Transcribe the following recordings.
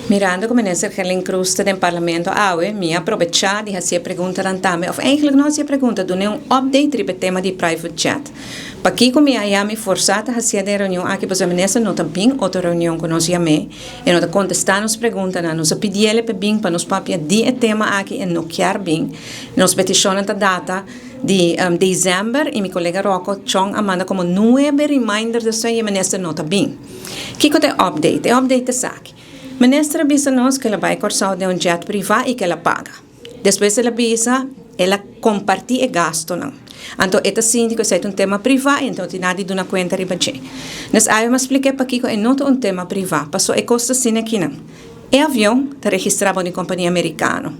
Mirando como minister Helen Cruz está no parlamento, me aproveitar de fazer pergunta também. Ou eigenlijk não fazer pergunta, do um update sobre o tema de private jet. Para aqui como eu me forçada a fazer a reunião aqui, pois a ministra não tem outra reunião com nós e não está contestando as perguntas, nós pedimos para bem para nos papia de tema aqui e não quer bem. Nós peticionamos a data de dezembro e meu colega Rocco Chong manda como 9 reminders de sua ministra não está bem. Que é o update? O update é aqui. Ministra avisa nós que ela vai cortar de um jet privado e que ela paga. Depois ela avisa, ela compartilha o gasto. Não. Então, esta síndico é um tema privado, então tem nada de uma conta de budget. Nós aí eu expliquei para que não é um tema privado, passou a custa assim aqui não. O avião está registrado em companhia americana.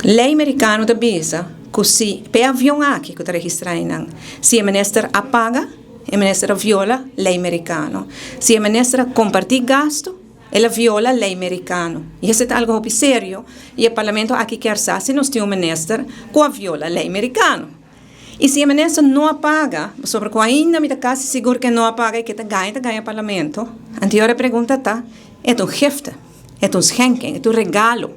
Lei americana da avisa que se o avião aqui que está registrado não, se a ministra apaga, a ministra viola a lei americana. Se a ministra compartilha gasto, ela viola a lei americana. E isso é algo sério. E o parlamento aqui quer saber se nós temos um ministro que viola a lei americana. E se a ministra não apaga, sobre que ainda me está quase seguro que não apaga e que ganha o parlamento, a anterior pergunta está, é um gift, é um schenken, é um regalo.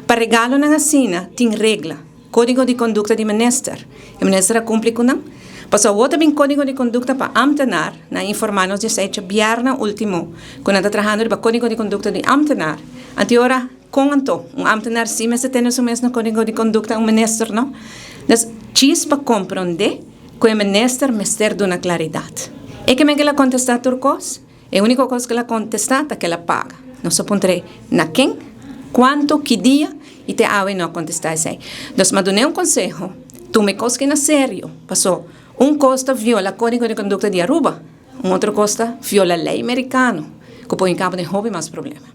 Para regalo na assina, tem regra, código de conduta do ministro. O ministro cumpre com não. Passou outro bem código de conduta para amtenar, na informar-nos de sete viernes último, quando está trabalhando para código de conduta de amtenar. Anteora, com amtenar sim, mas tem o mesmo código de conduta ministro, não? Mas, chis para compreender que o ministro mister de uma claridade. E que me ela contestar turcos, a única coisa que ela contestar é que ela paga. Não se apontarei na quem, quanto, que dia, e te awe não contestar isso aí. Então, mas dou um conselho, tu me coisa que na sério, passou. Costa viola o código de conduta de Aruba, outro costa viola a lei americana, que põe em cabo de hobby mais problema.